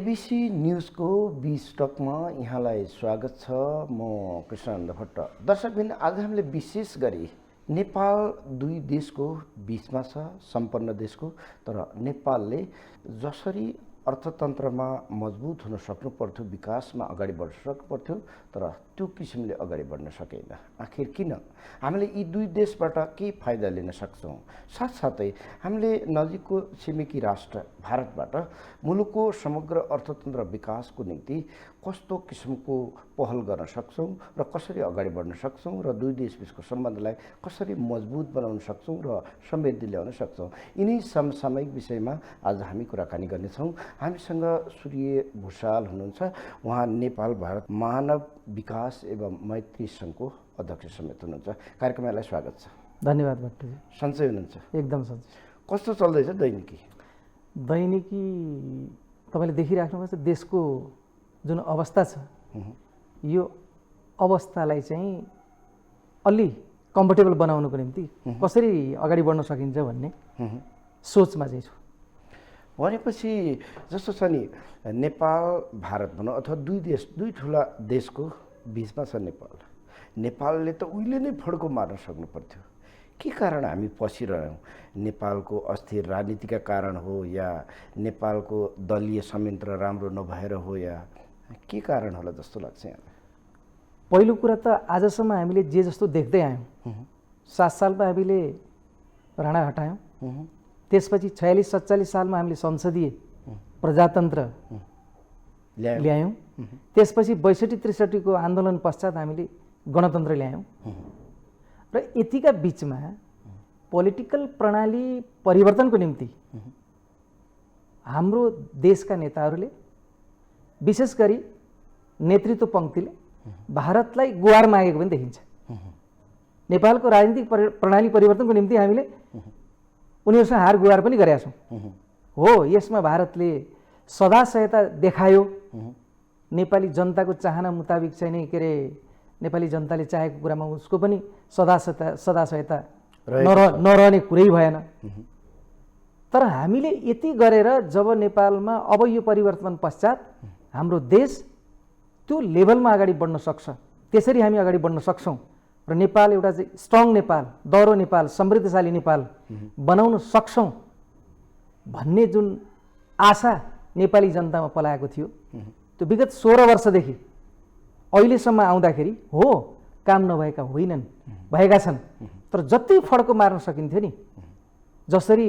ABC न्यूजको बीच टकमा यहाँलाई स्वागत छ। म कृष्णानन्द भट्ट। दर्शकबिन आज हामीले विशेष गरी नेपाल दुई देशको बीचमा छ, सम्पन्न देशको, तर नेपालले जसरी अर्थतन्त्रमा मजबुत हुन सक्नु पर्थ्यो, विकासमा अगाडि बढ्न सक्नु पर्थ्यो, तर त्यो किसिमले अगाडि बढ्न सकेन। आखिर किन? हामीले यी दुई देशबाट के फाइदा लिन सक्छौँ? साथसाथै हामीले नजिकको छिमेकी राष्ट्र भारतबाट मुलुकको समग्र अर्थतन्त्र विकासको निम्ति कस्तो किसिमको पहल गर्न सक्छौँ र कसरी अगाडि बढ्न सक्छौँ र दुई देशबीचको सम्बन्धलाई कसरी मजबुत बनाउन सक्छौँ र समृद्धि ल्याउन सक्छौँ, यिनी समसामयिक विषयमा आज हामी कुराकानी गर्नेछौँ। हामीसँग सूर्य भूषाल हुनुहुन्छ। उहाँ नेपाल भारत मानव विकास एवं मैत्री सङ्घको अध्यक्ष समेत हुनुहुन्छ। कार्यक्रमलाई स्वागत छ। धन्यवाद भट्टजी। सन्चै हुनुहुन्छ? एकदम सन्चै। कस्तो चल्दैछ दैनिकी? दैनिकी तपाईँले देखिराख्नुपर्छ देशको जुन अवस्था छ, यो अवस्थालाई चाहिँ अलि कम्फर्टेबल बनाउनको निम्ति कसरी अगाडि बढ्न सकिन्छ भन्ने सोचमा चाहिँ छु। भनेपछि जस्तो छ नि, नेपाल भारत भनौँ अथवा दुई ठुला देशको बिचमा छ नेपाल। नेपालले त उहिले नै फड्को मार्न सक्नु पर्थ्यो। के कारण हामी पसिरह्यौँ? नेपालको अस्थिर राजनीतिका कारण हो या नेपालको दलीय संयन्त्र राम्रो नभएर हो या के कारण होला जस्तो लाग्छ यहाँलाई? पहिलो कुरा त आजसम्म हामीले जे जस्तो देख्दै आयौँ। 7 सालमा हामीले राणा हटायौँ, त्यसपछि 46-47 सालमा हामीले संसदीय प्रजातन्त्र ल्यायौँ, त्यसपछि 62-63 को आन्दोलन पश्चात हामीले गणतन्त्र ल्यायौँ र यतिका बिचमा पोलिटिकल प्रणाली परिवर्तनको निम्ति हाम्रो देशका नेताहरूले विशेष गरी नेतृत्व पङ्क्तिले भारतलाई गुहार मागेको पनि देखिन्छ। नेपालको राजनीतिक प्रणाली परिवर्तनको निम्ति हामीले उनीहरूसँग हार गुहार पनि गरेका छौँ। हो, यसमा भारतले सदा सहायता देखायो। नेपाली जनताको चाहना मुताबिक चाहिँ नै के अरे नेपाली जनताले चाहेको कुरामा उसको पनि सदा सहायता नरहने कुरै भएन। तर हामीले यति गरेर जब नेपालमा अब यो परिवर्तन पश्चात हाम्रो देश त्यो लेभलमा अगाडि बढ्न सक्छ, त्यसरी हामी अगाडि बढ्न सक्छौँ र नेपाल एउटा चाहिँ स्ट्रङ नेपाल, दह्रो नेपाल, समृद्धशाली नेपाल बनाउन सक्छौँ भन्ने जुन आशा नेपाली जनतामा पलाएको थियो, त्यो विगत 16 वर्षदेखि अहिलेसम्म आउँदाखेरि हो काम नभएका होइनन्, भएका छन्। तर जति फड्को मार्न सकिन्थ्यो नि, जसरी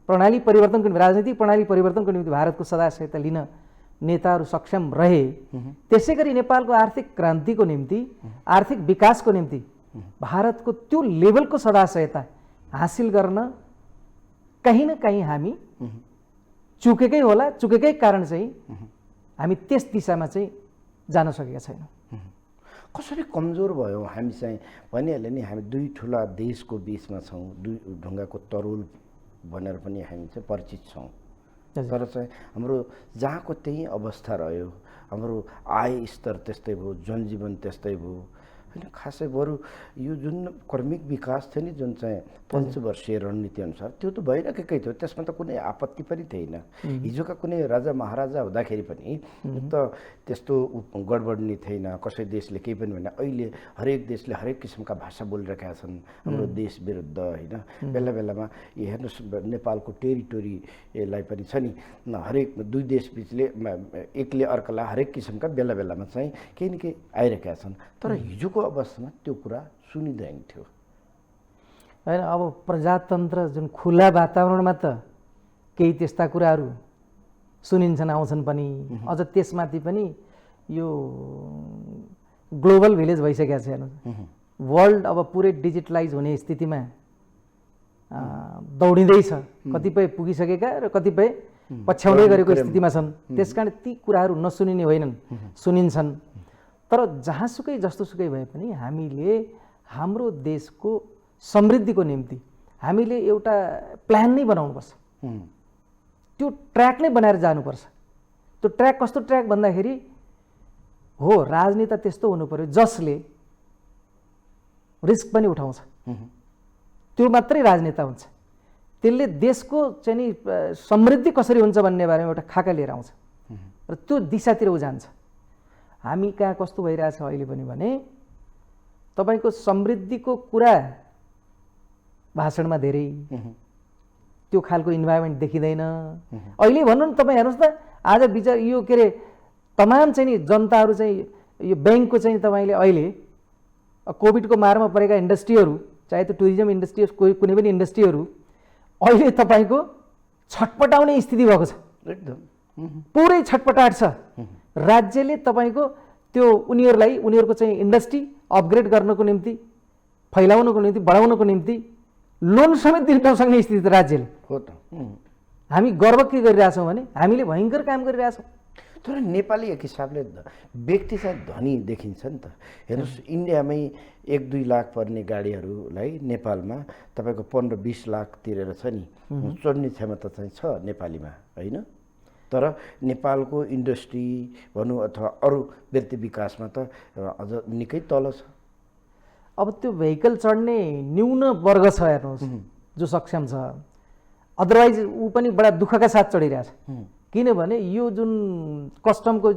प्रणाली परिवर्तनको निम्ति, राजनीतिक प्रणाली परिवर्तनको निम्ति भारतको सदा सहायता लिन नेताहरू सक्षम रहे, त्यसै गरी नेपालको आर्थिक क्रान्तिको निम्ति, आर्थिक विकासको निम्ति भारतको त्यो लेभलको सदा सहायता हासिल गर्न कहीँ न कहीँ हामी चुकेकै होला। चुकेकै कारण चाहिँ हामी त्यस दिशामा चाहिँ जान सकेका छैनौँ। कसरी कमजोर भयो हामी चाहिँ? भनिहाल्यो नि, हामी दुई ठुला देशको बिचमा छौँ, दुई ढुङ्गाको तरुल भनेर पनि हामी चाहिँ परिचित छौँ। तर चाहिँ हाम्रो जहाँको त्यही अवस्था रह्यो, हाम्रो आय स्तर त्यस्तै भयो, जनजीवन त्यस्तै भयो होइन। खासै बरु यो जुन क्रमिक विकास थियो नि, जुन चाहिँ पञ्चवर्षीय रणनीति अनुसार, त्यो त भइरहेकै थियो, त्यसमा त कुनै आपत्ति पनि थिएन। हिजोका कुनै राजा महाराजा हुँदाखेरि पनि त त्यस्तो गडबड नि थिएन, कसै देशले केही पनि भनेन। अहिले हरेक देशले हरेक किसिमका भाषा बोलिरहेका छन् हाम्रो देश विरुद्ध होइन। बेला बेलामा हेर्नुहोस्, नेपालको टेरिटोरीलाई पनि छ नि, हरेक दुई देश बिचले एकले अर्कालाई हरेक किसिमका बेला बेलामा चाहिँ केही न केही आइरहेका छन्। तर हिजोको अवस्थामा त्यो कुरा सुनिँदैन थियो होइन। अब प्रजातन्त्र जुन खुला वातावरणमा त केही त्यस्ता कुराहरू सुनिन्छन्, आउँछन् पनि। अझ त्यसमाथि पनि यो ग्लोबल भिलेज भइसकेको छ। हेर्नु, वर्ल्ड अब पुरै डिजिटलाइज हुने स्थितिमा दौडिँदैछ। कतिपय पुगिसकेका र कतिपय पछ्याउँदै गरेको स्थितिमा छन्। त्यसकारण ती कुराहरू नसुनिने होइनन्, सुनिन्छन्। तर जहाँसुकै जस्तोसुकै भए पनि हामीले हाम्रो देशको समृद्धिको निम्ति हामीले एउटा प्लान नै बनाउनुपर्छ। त्यो ट्र्याक नै बनाएर जानुपर्छ। त्यो ट्र्याक कस्तो ट्र्याक भन्दाखेरि हो, राजनेता त्यस्तो हुनु पर्यो जसले रिस्क पनि उठाउँछ। त्यो मात्रै राजनेता हुन्छ। त्यसले देशको चाहिँ नि समृद्धि कसरी हुन्छ भन्ने बारेमा एउटा खाका लिएर आउँछ। र र त्यो दिशातिर ऊ जान्छ। हामी कहाँ कस्तो भइरहेछ अहिले पनि भने तपाईँको समृद्धिको कुरा भाषणमा धेरै, त्यो खालको इन्भाइरोमेन्ट देखिँदैन। अहिले भन्नु न तपाईँ हेर्नुहोस् त, आज विचार यो के अरे तमाम चाहिँ नि जनताहरू चाहिँ यो ब्याङ्कको चाहिँ तपाईँले अहिले कोभिडको मारमा परेका इन्डस्ट्रीहरू, चाहे त्यो टुरिज्म इन्डस्ट्री होस्, कुनै पनि इन्डस्ट्रीहरू अहिले तपाईँको छटपटाउने स्थिति भएको छ। एकदम पुरै छटपटाट छ। राज्यले तपाईँको त्यो उनीहरूको चाहिँ इन्डस्ट्री अपग्रेड गर्नको निम्ति, फैलाउनको निम्ति, बढाउनको निम्ति लोन समेत दिन नसक्ने स्थिति राज्यले हो त। हामी गर्व के गरिरहेछौँ भने हामीले भयङ्कर काम गरिरहेछौँ। तर नेपाली एक हिसाबले व्यक्ति चाहिँ धनी देखिन्छ नि त। हेर्नुहोस्, इन्डियामै 1-2 लाख पर्ने गाडीहरूलाई नेपालमा तपाईँको 15-20 लाख तिरेर छ नि, चढ्ने क्षमता चाहिँ छ नेपालीमा, होइन? तर नेपालको इन्डस्ट्री भनौँ अथवा अरू व्यक्ति विकासमा त अझ निकै तल छ। अब त्यो भेहिकल चढ्ने न्यून वर्ग छ हेर्नुहोस्, जो सक्षम छ। अदरवाइज ऊ पनि बडा दुःखका साथ चढिरहेछ। किनभने यो जुन कस्टमको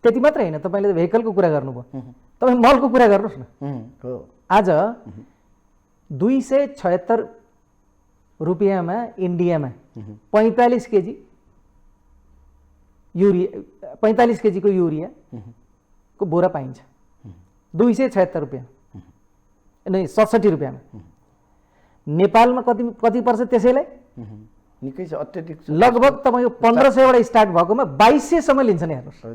त्यति मात्रै होइन, तपाईँले भेहिकलको कुरा गर्नुभयो, तपाईँ मलको कुरा गर्नुहोस् न। आज 276 रुपियाँमा इन्डियामा 45 केजी युरिया, 45 केजीको युरियाको बोरा पाइन्छ। 276 रुपियाँ, नै 67 रुपियाँमा। नेपालमा कति पर्छ त्यसैलाई? निकै छ, अत्याधिक छ। लगभग तपाईँको 1500बाट स्टार्ट भएकोमा 2200 सम्म लिन्छ नि हेर्नुहोस्।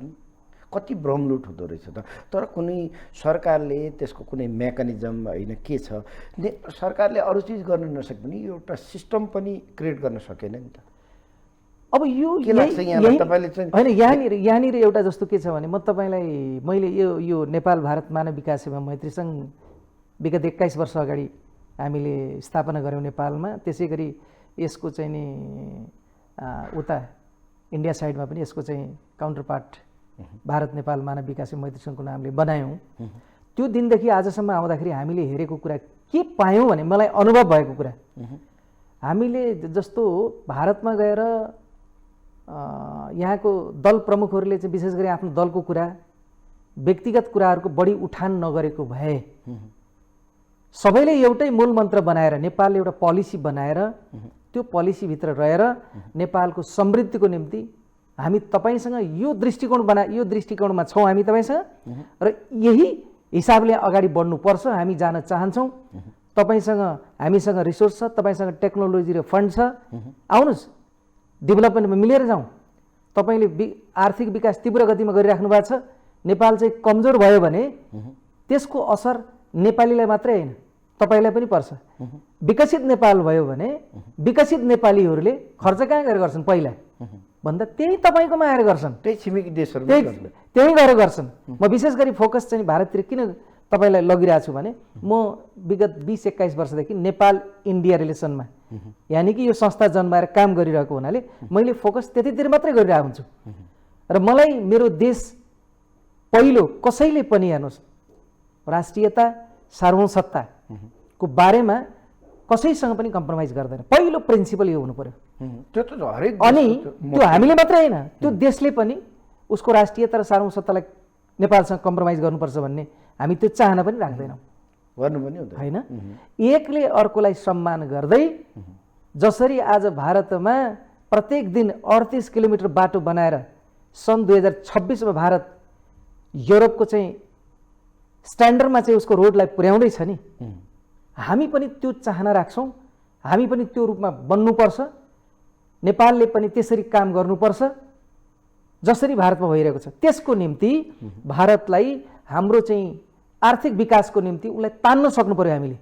कति भ्रमलुट हुँदो रहेछ त। तर कुनै सरकारले त्यसको कुनै मेकानिजम होइन के छ, सरकारले अरू चिज गर्न नसके पनि एउटा सिस्टम पनि क्रिएट गर्न सकेन नि त। अब यो के लाग्छ यहाँलाई? तपाईँले चाहिँ होइन, यहाँनिर एउटा जस्तो के छ भने मैले यो नेपाल भारत मानव विकास सेवा मैत्री सङ्घ विगत 21 वर्ष अगाडि हामीले स्थापना गऱ्यौँ नेपालमा। त्यसै गरी यसको चाहिँ नि उता इन्डिया साइडमा पनि यसको चाहिँ काउन्टर पार्ट भारत नेपाल मानव विकास मैत्री सङ्घको नामले बनायौँ। त्यो दिनदेखि आजसम्म आउँदाखेरि हामीले हेरेको कुरा के पायौँ भने मलाई अनुभव भएको कुरा, हामीले जस्तो भारतमा गएर यहाँको दल प्रमुखहरूले चाहिँ विशेष गरी आफ्नो दलको कुरा, व्यक्तिगत कुराहरूको बढी उठान नगरेको भए सबैले एउटै मूल मन्त्र बनाएर नेपालले एउटा पोलिसी बनाएर त्यो पोलिसीभित्र रहेर नेपालको समृद्धिको निम्ति हामी तपाईँसँग यो दृष्टिकोणमा छौँ हामी तपाईँसँग, र यही हिसाबले अगाडि बढ्नुपर्छ, हामी जान चाहन्छौँ। हामीसँग रिसोर्स छ, तपाईँसँग टेक्नोलोजी र फन्ड छ, आउनुहोस् डेभलपमेन्टमा मिलेर जाउँ। तपाईँले आर्थिक विकास तीव्र गतिमा गरिराख्नु भएको छ, नेपाल चाहिँ कमजोर भयो भने त्यसको असर नेपालीलाई मात्रै होइन तपाईँलाई पनि पर्छ। विकसित नेपाल भयो भने विकसित नेपालीहरूले खर्च कहाँ गएर गर्छन्? पहिला भन्दा त्यही तपाईँकोमा आएर गर्छन्, त्यही छिमेकी देशहरू त्यही गएर गर्छन्। म विशेष गरी फोकस चाहिँ भारततिर किन तपाईँलाई लगिरहेको छु भने म विगत 20-21 वर्षदेखि नेपाल इन्डिया रिलेसनमा, यानि कि यो संस्था जन्माएर काम गरिरहेको हुनाले मैले फोकस त्यतितिर मात्रै गरिरहेको हुन्छु। र मलाई मेरो देश पहिलो कसैले पनि हेर्नुहोस् राष्ट्रियता सार्वभौमसत्ताको बारेमा कसैसँग पनि कम्प्रोमाइज गर्दैन। पहिलो प्रिन्सिपल यो हुनु पर्यो। त्यो त हरेक अनि त्यो हामीले मात्रै होइन, त्यो देशले पनि उसको राष्ट्रियता र सार्वभौमसत्तालाई नेपालसँग कम्प्रोमाइज गर्नुपर्छ भन्ने हामी त्यो चाहना पनि राख्दैनौँ, गर्नु पनि हुँदैन होइन। एकले अर्कोलाई सम्मान गर्दै जसरी आज भारतमा प्रत्येक दिन 38 किलोमिटर बाटो बनाएर सन् 2026मा भारत युरोपको चाहिँ स्ट्यान्डर्डमा चाहिँ उसको रोडलाई पुर्याउँदैछ नि, हामी पनि त्यो चाहना राख्छौँ। हामी पनि त्यो रूपमा बन्नुपर्छ। नेपालले पनि त्यसरी काम गर्नुपर्छ जसरी भारतमा भइरहेको छ। त्यसको निम्ति भारतलाई हाम्रो चाहिँ आर्थिक विकासको निम्ति उसलाई तान्न सक्नु पर्यो। हामीले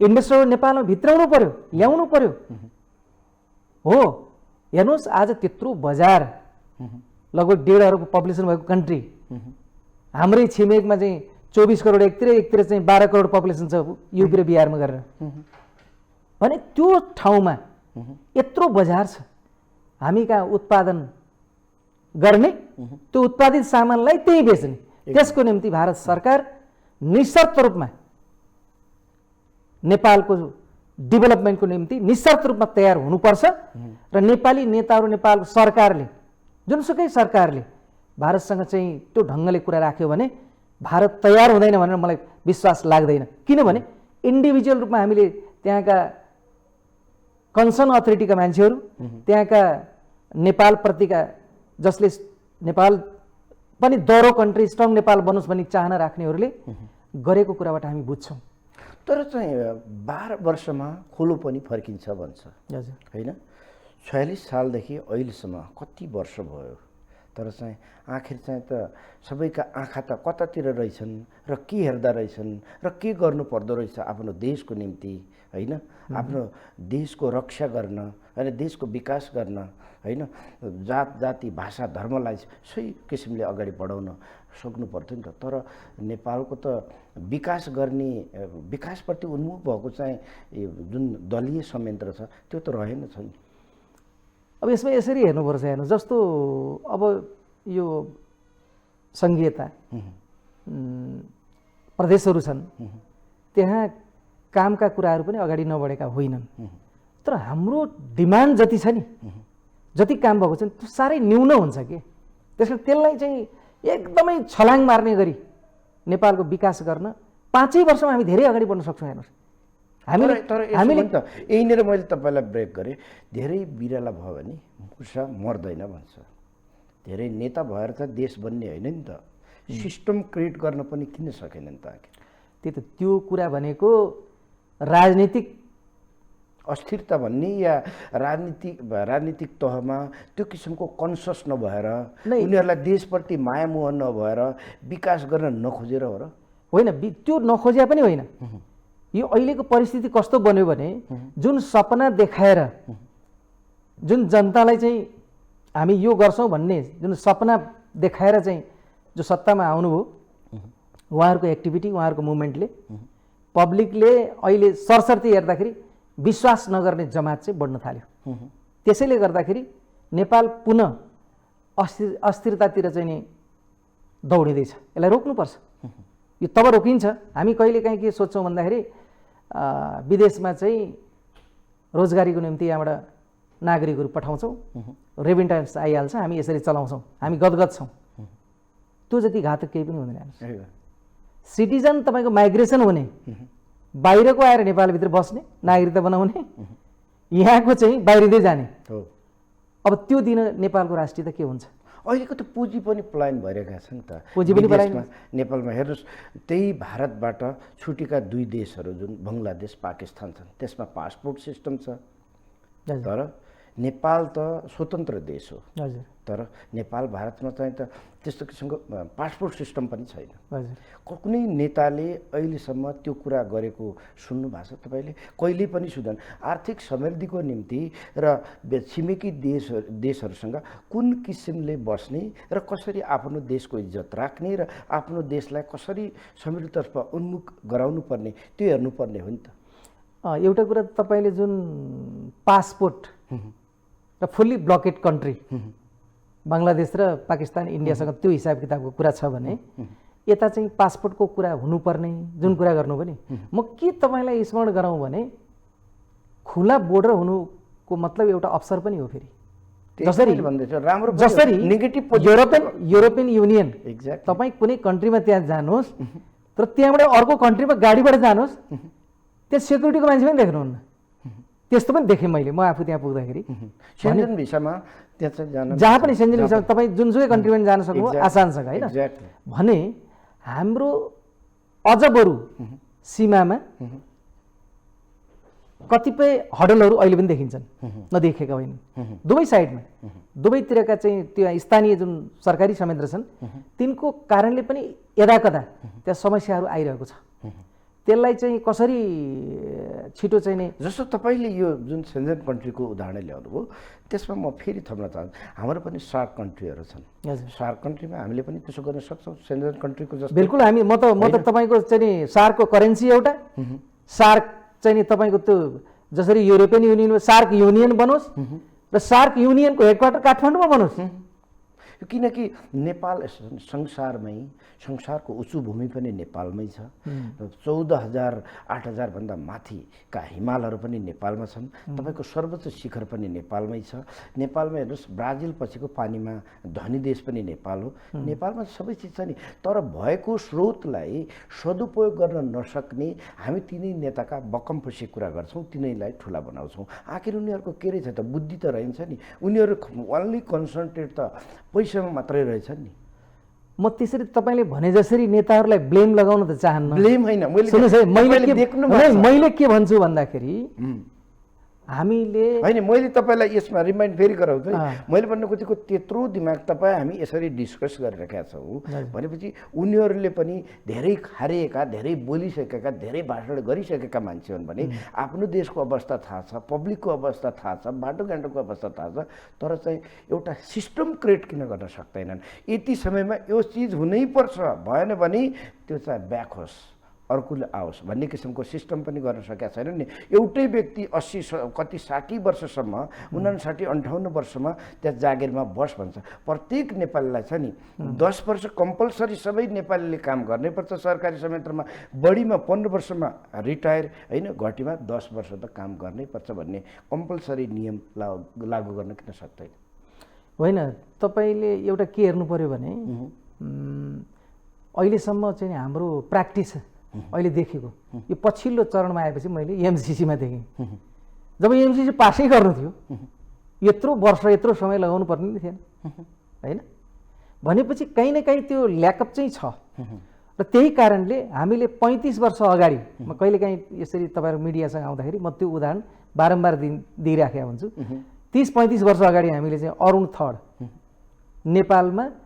इन्भेस्टर नेपालमा भित्राउनु पर्यो, ल्याउनु पर्यो। हो हेर्नुहोस् आज त्यत्रो बजार, लगभग 1.5 अरबको पपुलेसन भएको कन्ट्री, हाम्रै छिमेकमा चाहिँ 24 करोड एकतिर चाहिँ 12 करोड पपुलेसन छ युपी र बिहारमा गरेर भने त्यो ठाउँमा यत्रो बजार छ। हामी कहाँ उत्पादन गर्ने, त्यो उत्पादित सामानलाई त्यही बेच्ने, त्यसको निम्ति भारत सरकार निशर्त रूपमा नेपालको डेभलपमेन्टको निम्ति निशर्त रूपमा तयार हुनुपर्छ। र नेपाली नेताहरू, नेपाल सरकारले जुनसुकै सरकारले भारतसँग चाहिँ त्यो ढङ्गले कुरा राख्यो भने भारत तयार हुँदैन भनेर मलाई विश्वास लाग्दैन। किनभने इन्डिभिजुअल रूपमा हामीले त्यहाँका कन्सर्न अथोरिटीका मान्छेहरू, त्यहाँका नेपालप्रतिका जसले नेपाल पनि दरो कन्ट्री, स्ट्रङ नेपाल बनोस् भन्ने चाहना राख्नेहरूले गरेको कुराबाट हामी बुझ्छौँ। तर चाहिँ 12 वर्षमा खोलो पनि फर्किन्छ भन्छ हजुर होइन। 46 सालदेखि अहिलेसम्म कति वर्ष भयो, तर चाहिँ आखिर चाहिँ त सबैका आँखा त कतातिर रहेछन् र के हेर्दा रहेछन् र के गर्नु पर्दो रहेछ आफ्नो देशको निम्ति होइन, आफ्नो देशको रक्षा गर्न होइन, देशको विकास गर्न होइन, जात जाति भाषा धर्मलाई सही किसिमले अगाडि बढाउन सक्नु पर्थ्यो नि त। तर नेपालको त विकास गर्ने, विकासप्रति उन्मुख भएको चाहिँ जुन दलीय संयन्त्र छ त्यो त रहेन छ नि। अब यसमा यसरी हेर्नुपर्छ। हेर्नु जस्तो अब यो सङ्घीयता प्रदेशहरू छन्, त्यहाँ कामका कुराहरू पनि अगाडि नबढेका होइनन्। तर हाम्रो डिमान्ड जति छ नि, जति काम भएको छ नि, त्यो साह्रै न्यून हुन्छ कि। त्यसले त्यसलाई चाहिँ एकदमै छलाङ मार्ने गरी नेपालको विकास गर्न 5 वर्षमा हामी धेरै अगाडि बढ्न सक्छौँ। हेर्नुहोस् हामीले त यहीँनिर मैले तपाईँलाई ब्रेक गरेँ। धेरै बिराला भयो भने मुसा मर्दैन भन्छ। धेरै नेता भएर त देश बन्ने होइन नि त, सिस्टम क्रिएट गर्न पनि किन सकेन नि त आखिर। त्यही त त्यो कुरा भनेको राजनीतिक अस्थिरता भन्ने या राजनीतिक तहमा त्यो किसिमको कन्सियस नभएर, उनीहरूलाई देशप्रति माया मोह नभएर विकास गर्न नखोजेर हो र? होइन, त्यो नखोजिया पनि होइन। यो अहिलेको परिस्थिति कस्तो बन्यो भने जुन सपना देखाएर, जुन जनतालाई चाहिँ हामी यो गर्छौँ भन्ने जुन सपना देखाएर चाहिँ जो सत्तामा आउनुभयो, उहाँहरूको एक्टिभिटी, उहाँहरूको मुभमेन्टले पब्लिकले अहिले सरसर्ती हेर्दाखेरि विश्वास नगर्ने जमात चाहिँ बढ्न थाल्यो। त्यसैले गर्दाखेरि नेपाल पुनः अस्थिरतातिर चाहिँ नि दौडिँदैछ। यसलाई रोक्नुपर्छ। यो तब रोकिन्छ। हामी कहिलेकाहीँ के सोच्छौँ भन्दाखेरि विदेशमा चाहिँ रोजगारीको निम्ति यहाँबाट नागरिकहरू पठाउँछौँ, रेमिट्यान्स आइहाल्छ, हामी यसरी चलाउँछौँ, हामी गदगद छौँ। त्यो जति घातक केही पनि हुँदैन। सिटिजन तपाईँको माइग्रेसन हुने, बाहिरको आएर नेपालभित्र बस्ने, नागरिकता बनाउने, यहाँको चाहिँ बाहिरिँदै जाने, अब त्यो दिन नेपालको राष्ट्रियता के हुन्छ? अहिलेको त पुँजी पनि पलायन भइरहेका छन् त। पुँजी पनि पलायन नेपालमा हेर्नुहोस्, त्यही भारतबाट छुटेका 2 देशहरू जुन बङ्गलादेश पाकिस्तान छन्, त्यसमा पासपोर्ट सिस्टम छ। तर नेपाल त स्वतन्त्र देश हो। हजुर। तर नेपाल भारतमा चाहिँ त त्यस्तो किसिमको पासपोर्ट सिस्टम पनि छैन। हजुर। कुनै नेताले अहिलेसम्म त्यो कुरा गरेको सुन्नु भएको छ तपाईँले? कहिल्यै पनि सुन्दैन। आर्थिक समृद्धिको निम्ति र छिमेकी देशहरूसँग कुन किसिमले बस्ने र कसरी आफ्नो देशको इज्जत राख्ने र आफ्नो देशलाई कसरी समृद्धितर्फ उन्मुख गराउनु पर्ने त्यो हेर्नुपर्ने हो नि त। एउटा कुरा तपाईँले जुन पासपोर्ट र फुल्ली ब्लकेड कन्ट्री बङ्गलादेश र पाकिस्तान, इन्डियासँग त्यो हिसाब किताबको कुरा छ भने यता चाहिँ पासपोर्टको कुरा हुनुपर्ने जुन कुरा गर्नु भने, म के तपाईँलाई स्मरण गराउँ भने खुला बोर्डर हुनुको मतलब एउटा अवसर पनि हो। फेरि जसरी युरोपियन युनियन, तपाईँ कुनै कन्ट्रीमा त्यहाँ जानुहोस्, तर त्यहाँबाट अर्को कन्ट्रीमा गाडीबाट जानुहोस्, त्यहाँ सेक्युरिटीको मान्छे पनि देख्नुहुन्न। त्यस्तो पनि देखेँ मैले, म आफू त्यहाँ पुग्दाखेरि। सेन्जन भिसामा त्यहाँ जहाँ पनि सेन्जन भिसा तपाईँ जुनसुकै कन्ट्रीमा जान सक्नु आसानसँग होइन भने, हाम्रो अझ बरु सीमामा कतिपय हडलहरू अहिले पनि देखिन्छन्, नदेखेका होइनन्। दुवै साइडमा, दुवैतिरका चाहिँ त्यो स्थानीय जुन सरकारी संयन्त्र छन्, तिनको कारणले पनि यदाकदा त्यहाँ समस्याहरू आइरहेको छ। त्यसलाई चाहिँ कसरी छिटो चाहिँ नै, जस्तो तपाईँले यो जुन सेन्जन कन्ट्रीको उदाहरण ल्याउनु भयो, त्यसमा म फेरि थप्न चाहन्छु, हाम्रो पनि सार्क कन्ट्रीहरू छन्। सार्क कन्ट्रीमा हामीले पनि त्यसो गर्न सक्छौँ सेन्जन कन्ट्रीको जस्तो? बिल्कुल। म त तपाईँको चाहिँ सार्कको करेन्सी एउटा, सार्क चाहिँ नि तपाईँको त्यो जसरी युरोपियन युनियनमा सार्क युनियन बनोस् र सार्क युनियनको हेडक्वार्टर काठमाडौँमा बनोस्, किनकि नेपाल संसारमै संसारको उच्च भूमि पनि नेपालमै छ। 14,000 8,000 भन्दा माथिका हिमालहरू पनि नेपालमा छन्। तपाईँको सर्वोच्च शिखर पनि नेपालमै छ। नेपालमा हेर्नुहोस्, ब्राजिल पछिको पानीमा धनी देश पनि नेपाल हो। नेपालमा सबै चिज छ नि, तर भएको स्रोतलाई सदुपयोग गर्न नसक्ने हामी तिनै नेताका बकमफुसी कुरा गर्छौँ, तिनैलाई ठुला बनाउँछौँ। आखिर उनीहरूको के रहेछ त, बुद्धि त रहन्छ नि। उनीहरू ओन्ली कन्सन्ट्रेट त पैसामा मात्रै रहेछन् नि। म त्यसरी तपाईँले भने जसरी नेताहरूलाई ब्लेम लगाउन त चाहन्न। ब्लेम होइन, मैले के भन्छु भन्दाखेरि हामीले होइन, मैले तपाईँलाई यसमा रिमाइन्ड फेरि गराउँछु है। मैले भन्नु खोजेको त्यत्रो दिमाग तपाईँ हामी यसरी डिस्कस गरिरहेका छौँ भनेपछि उनीहरूले पनि धेरै खारिएका, धेरै बोलिसकेका, धेरै भाषण गरिसकेका मान्छे हुन् भने आफ्नो देशको अवस्था थाहा छ, पब्लिकको अवस्था थाहा छ, बाटोघाटोको अवस्था थाहा छ, तर चाहिँ एउटा सिस्टम क्रिएट किन गर्न सक्दैनन्? यति समयमा यो चिज हुनैपर्छ, भएन भने त्यो चाहिँ ब्याक होस्, अर्कोले आओस् भन्ने किसिमको सिस्टम पनि गर्न सकेका छैन नि। एउटै व्यक्ति 80 कति 60 वर्षसम्म 59-58 वर्षमा त्यहाँ जागिरमा बस भन्छ। प्रत्येक नेपालीलाई छ नि 10 वर्ष कम्पलसरी सबै नेपालीले काम गर्नैपर्छ सरकारी संयन्त्रमा, बढीमा 15 वर्षमा रिटायर, होइन घटीमा 10 वर्ष त काम गर्नैपर्छ भन्ने कम्पलसरी नियम लागू गर्न किन सक्दैन? होइन, तपाईँले एउटा के हेर्नु पर्यो भने अहिलेसम्म चाहिँ हाम्रो प्र्याक्टिस अहिले देखेको यो पछिल्लो चरणमा आएपछि मैले एमसिसीमा देखेँ। जब एमसिसी पासै गर्नु थियो यत्रो वर्ष यत्रो समय लगाउनु पर्ने नि थिएन, होइन? भनेपछि कहीँ न कहीँ त्यो ल्याकअप चाहिँ छ। र त्यही कारणले हामीले 35 वर्ष अगाडि, म कहिलेकाहीँ यसरी तपाईँहरू मिडियासँग आउँदाखेरि म त्यो उदाहरण बारम्बार दिइराखेको हुन्छु। 30-35 वर्ष अगाडि हामीले चाहिँ अरुण थर्ड नेपालमा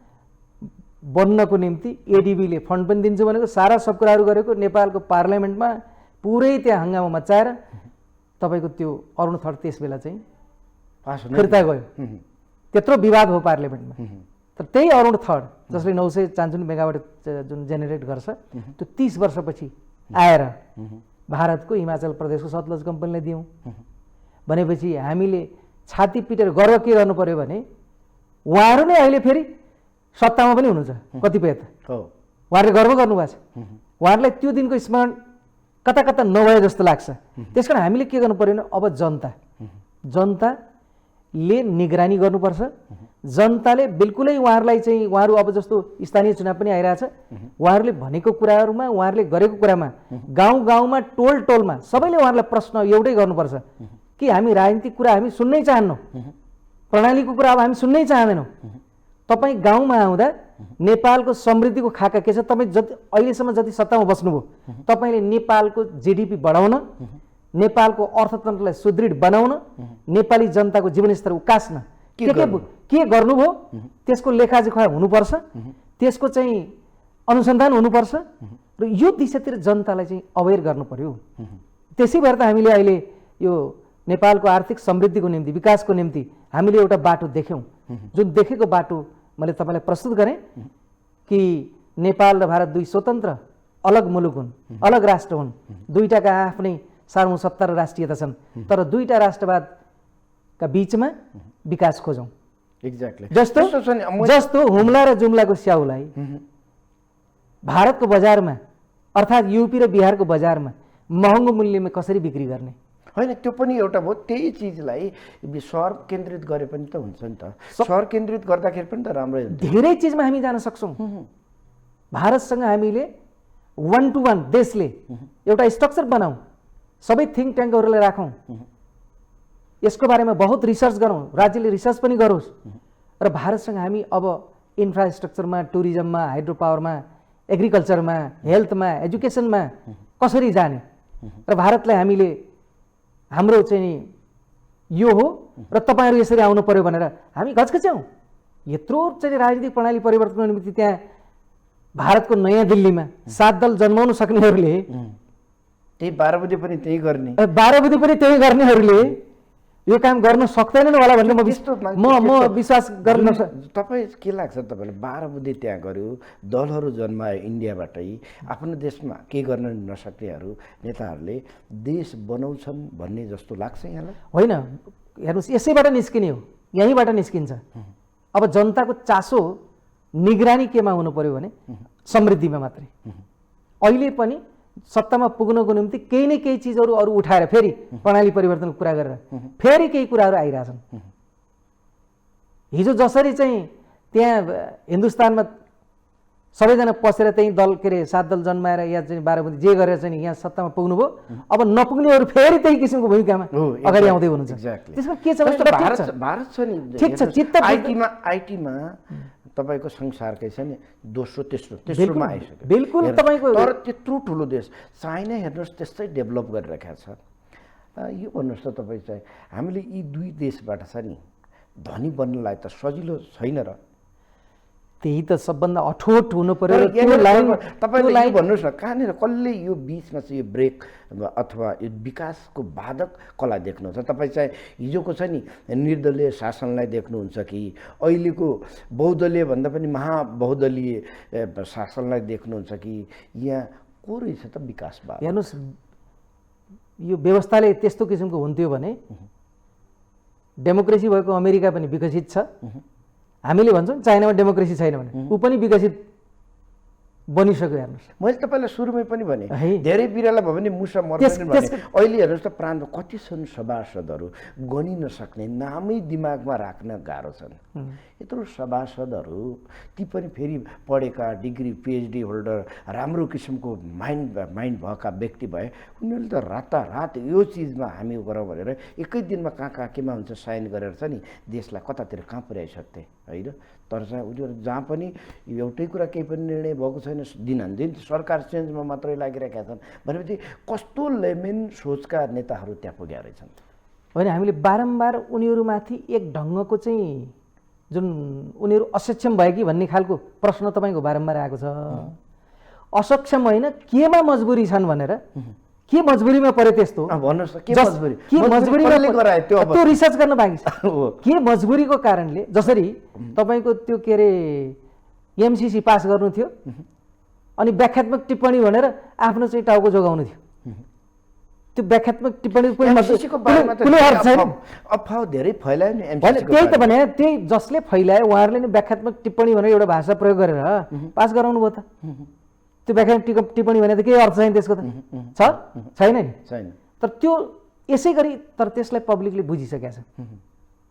बन्नको निम्ति एडिबीले फन्ड पनि दिन्छु भनेको, सारा सब कुराहरू गरेको, नेपालको पार्लियामेन्टमा पुरै त्यहाँ हङ्गामा मचाएर तपाईँको त्यो अरुण थर्ड त्यस बेला चाहिँ फिर्ता गयो। त्यत्रो विवाद हो पार्लियामेन्टमा। तर त्यही अरुण थर्ड जसले 993 मेगावाट जुन जेनेरेट गर्छ त्यो 30 वर्षपछि आएर भारतको हिमाचल प्रदेशको सतलज कम्पनीलाई दियौँ भनेपछि हामीले छाती पिटेर गर्व के गर्नु पर्यो भने उहाँहरू नै अहिले फेरि सत्तामा पनि हुनुहुन्छ कतिपय त, उहाँहरूले गर्व गर्नुभएको छ। उहाँहरूलाई त्यो दिनको स्मरण कता कता नभए जस्तो लाग्छ। त्यस कारण हामीले के गर्नु पर्यो भने अब जनताले निगरानी गर्नुपर्छ। जनताले बिल्कुलै उहाँहरूलाई चाहिँ, उहाँहरू अब जस्तो स्थानीय चुनाव पनि आइरहेछ, उहाँहरूले भनेको कुराहरूमा, उहाँहरूले गरेको कुरामा, गाउँ गाउँमा, टोल टोलमा सबैले उहाँहरूलाई प्रश्न एउटै गर्नुपर्छ कि हामी राजनीतिक कुरा हामी सुन्नै चाहन्नौँ, प्रणालीको कुरा अब हामी सुन्नै चाहँदैनौँ। तपाईँ गाउँमा आउँदा नेपालको समृद्धिको खाका के छ, तपाईँ जति अहिलेसम्म जति सत्तामा बस्नुभयो तपाईँले नेपालको जिडिपी बढाउन, नेपालको अर्थतन्त्रलाई सुदृढ बनाउन, नेपाली जनताको जीवनस्तर उकास्न के गर्नुभयो त्यसको लेखाजोखा हुनुपर्छ, त्यसको चाहिँ अनुसन्धान हुनुपर्छ र यो दिशातिर जनतालाई चाहिँ अवेर गर्नु पर्यो। त्यसै भएर त हामीले अहिले यो नेपालको आर्थिक समृद्धिको निम्ति, विकासको निम्ति हामीले एउटा बाटो देख्यौँ। जुन देखेको बाटो मैले तपाईँलाई प्रस्तुत गरेँ कि नेपाल र भारत दुई स्वतन्त्र अलग मुलुक हुन्, अलग राष्ट्र हुन्, दुईटाका आफ्नै सार्वसत्ता र राष्ट्रियता छन्, तर दुईटा राष्ट्रवादका बिचमा विकास खोजौँ। एक्ज्याक्टली जस्तो हुम्ला र जुम्लाको स्याउलाई भारतको बजारमा अर्थात् युपी र बिहारको बजारमा महँगो मूल्यमा कसरी बिक्री गर्ने? होइन, त्यो पनि एउटा भयो। त्यही चिजलाई सहर केन्द्रित गरे पनि त हुन्छ नि त। सहर केन्द्रित गर्दाखेरि पनि त राम्रै हुन्छ। धेरै चिजमा हामी जान सक्छौँ। भारतसँग हामीले 1 to 1 देशले एउटा स्ट्रक्चर बनाऊ, सबै थिङ्क ट्याङ्कहरूलाई राखौँ, यसको बारेमा बहुत रिसर्च गरौँ, राज्यले रिसर्च पनि गरोस् र भारतसँग हामी अब इन्फ्रास्ट्रक्चरमा, टुरिज्ममा, हाइड्रो पावरमा, एग्रिकल्चरमा, हेल्थमा, एजुकेसनमा कसरी जाने र भारतलाई हामीले हाम्रो चाहिँ यो हो र तपाईँहरू यसरी आउनु पर्यो भनेर हामी घचघच्याउँ। यत्रो चाहिँ राजनीतिक प्रणाली परिवर्तनको निम्ति त्यहाँ भारतको नयाँ दिल्लीमा 7 दल जन्माउन सक्नेहरूले, त्यही 12 बजे पनि त्यही गर्ने, 12 बजे पनि त्यही गर्नेहरूले यो काम गर्न सक्दैनन् होला भन्ने म विश्वास गर्न। तपाईँ के लाग्छ तपाईँलाई 12 बुद्धि त्यहाँ गर्यो, दलहरू जन्मायो इन्डियाबाटै, आफ्नो देशमा के गर्न नसक्नेहरू नेताहरूले देश बनाउँछन् भन्ने जस्तो लाग्छ यहाँलाई? होइन, हेर्नुहोस् यसैबाट निस्किने हो, यहीँबाट निस्किन्छ। अब जनताको चासो निगरानी केमा हुनु पर्यो भने समृद्धिमा मात्रै। अहिले पनि सत्तामा पुग्नको निम्ति केही न केही चिजहरू अरू उठाएर फेरि प्रणाली परिवर्तनको कुरा गरेर फेरि केही कुराहरू आइरहेछन्। हिजो जसरी चाहिँ त्यहाँ हिन्दुस्तानमा सबैजना पसेर त्यही दल के अरे 7 दल जन्माएर या चाहिँ 12 बुँदी जे गरेर चाहिँ यहाँ सत्तामा पुग्नुभयो, अब नपुग्नेहरू फेरि त्यही किसिमको भूमिकामा अगाडि आउँदै हुनुहुन्छ। त्यसमा के छ भने भारत छ नि, ठिक छ, चित्त आइटीमा तपाईको संसारकै छ नि दोस्रो तेस्रोमा आइसक्यो। बिल्कुल तपाईको तर त्यत्रो ठुलो देश चाइना हेर्नुहोस् त्यस्तै डेभलप गरिरहेको छ। यो भन्नुहोस् त तपाईँ चाहिँ हामीले यी दुई देशबाट छ नि धनी बन्नलाई त सजिलो छैन र। त्यही त सबभन्दा अठोट हुनु पर्यो। तपाईँले यो भन्नुहोस् न कहाँनिर कसले यो बिचमा चाहिँ यो ब्रेक अथवा यो विकासको बाधक कसलाई देख्नुहुन्छ? तपाईँ चाहिँ हिजोको छ नि निर्दलीय शासनलाई देख्नुहुन्छ कि अहिलेको बहुदलीय भन्दा पनि महाबहुदलीय शासनलाई देख्नुहुन्छ कि यहाँ को रहेछ त विकासवाद? हेर्नुहोस्, यो व्यवस्थाले त्यस्तो किसिमको हुन्थ्यो भने डेमोक्रेसी भएको अमेरिका पनि विकसित छ। हामीले भन्छौँ चाइनामा डेमोक्रेसी छैन भने ऊ पनि विकसित बनिसक्यो। हेर्नुहोस्, मैले तपाईँलाई सुरुमै पनि भने धेरै बिराला भयो भने मुसा मर्दैन भने अहिले हेर्नुहोस् त प्रान्त कति छन् सभासदहरू गनि नसक्ने, नामै दिमागमा राख्न गाह्रो छन्। यत्रो सभासदहरू ती पनि फेरि पढेका डिग्री पिएचडी होल्डर राम्रो किसिमको माइन्ड भएका व्यक्ति भए उनीहरूले त रातारात यो चिजमा हामी गरौँ भनेर एकै दिनमा कहाँ केमा हुन्छ साइन गरेर छ नि देशलाई कतातिर कहाँ पुर्याइसक्थे होइन। तर चाहिँ उनीहरू जहाँ पनि एउटै कुरा केही पनि निर्णय भएको छैन, दिनानुदिन सरकार चेन्जमा मात्रै लागिरहेका छन् भनेपछि कस्तो लेमेन सोचका नेताहरू त्यहाँ पुगेका रहेछन्। होइन, हामीले बारम्बार उनीहरूमाथि एक ढङ्गको चाहिँ जुन उनीहरू असक्षम भयो कि भन्ने खालको प्रश्न तपाईँको बारम्बार आएको छ। असक्षम होइन, केमा मजबुरी छन् भनेर, के मजबुरीमा पर्यो त्यस्तो भन्नुहोस् न। त्यो रिसर्च गर्न बाँकी छ। के मजबुरीको कारणले जसरी तपाईँको त्यो के अरे एमसिसी पास गर्नु थियो अनि व्याख्यात्मक टिप्पणी भनेर आफ्नो चाहिँ टाउको जोगाउनु थियो। त्यो व्याख्यात्मक टिप्पणी कुनै अर्थ छैन। अफवाह धेरै फैलायो नि। त्यही त भने त्यही जसले फैलायो उहाँहरूले नि व्याख्यात्मक टिप्पणी भनेर एउटा भाषा प्रयोग गरेर पास गराउनु भयो त। त्यो व्याख्यात्मक टिप्पणी भने त केही अर्थ छैन त्यसको त छैन नि। तर त्यो यसै गरी तर त्यसलाई पब्लिकले बुझिसकेका छ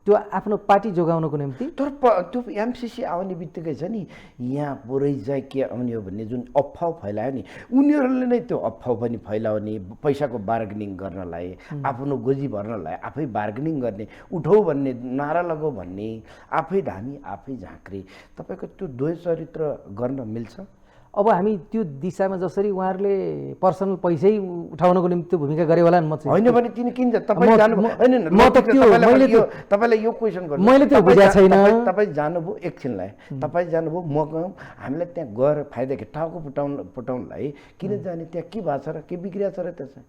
त्यो आफ्नो पार्टी जोगाउनको निम्ति। तर त्यो एमसिसी आउने बित्तिकै छ नि यहाँ पुरै चाहिँ के आउने हो भन्ने जुन अफवाह फैलायो नि उनीहरूले नै त्यो अफवाह पनि फैलाउने, पैसाको बार्गेनिङ गर्नलाई, आफ्नो गोजी भर्नलाई आफै बार्गेनिङ गर्ने, उठौ भन्ने, नारा लगाऊ भन्ने, आफै धामी आफै झाँक्री। तपाईँको त्यो द्वय चरित्र गर्न मिल्छ? अब हामी त्यो दिशामा जसरी उहाँहरूले पर्सनल पैसै उठाउनको निम्ति त्यो भूमिका गरे होला नि। म चाहिँ होइन भने तिनी किन तपाईँ जानु होइन तपाईँलाई यो क्वेसन गर्नु मैले त्यो बुझेको छैन। तपाईँ जानुभयो एकछिनलाई, तपाईँ जानुभयो म गयौँ, हामीलाई त्यहाँ गएर फाइदा के टाउको फुटाउनलाई किन जाने? त्यहाँ के भएको छ र के बिग्रिया छ र त्यसमा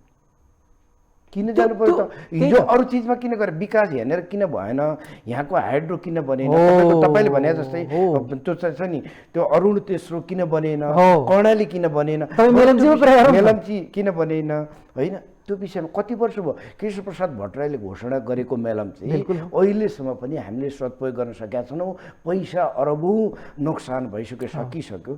किन जानु पर्यो त? हिजो अरू चिजमा किन गरे? विकास हेरेर किन भएन? यहाँको हाइड्रो किन बनेन? तपाईँले भने जस्तै त्यो छ नि त्यो अरुण तेस्रो किन बनेन? कर्णाली किन बनेन? मेलम्ची किन बनेन? होइन, त्यो विषयमा कति वर्ष भयो कृष्ण प्रसाद भट्टराईले घोषणा गरेको मेलम्ची अहिलेसम्म पनि हामीले सदुपयोग गर्न सकेका छैनौँ। पैसा अरबौँ नोक्सान सकिसक्यो।